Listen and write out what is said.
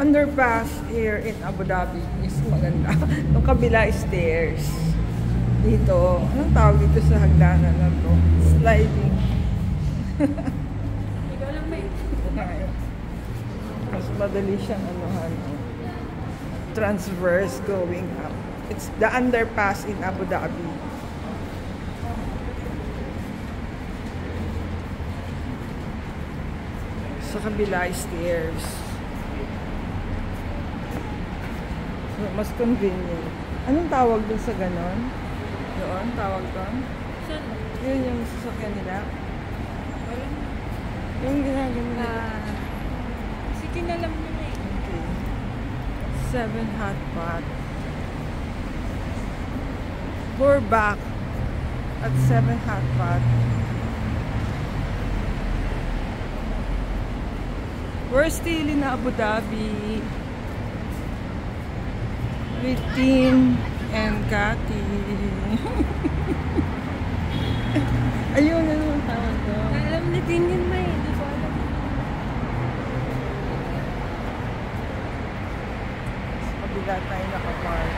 underpass here in Abu Dhabi is maganda. Yung kabila is stairs. Dito, anong tawag dito sa hagdanan na to? Sliding. Ikaw lang ba eh? Mas madali siyang anuhan. Transverse going up. It's the underpass in Abu Dhabi. Sa kabila is stairs. So, mas convenient. Anong tawag dun sa ganon? Doon, tawag doon? Saan? Yun yung sasakyan nila. Wala. Yung ginagano. Sige na lang mo na eh. Okay. 7 hot pot. We're back at 7 hot pot. We're still in Abu Dhabi with Tin and Cathy. Ayun, ano ang tawag ko? Alam na din yun may. Hindi ko alam. Sa kabila tayo nakapark.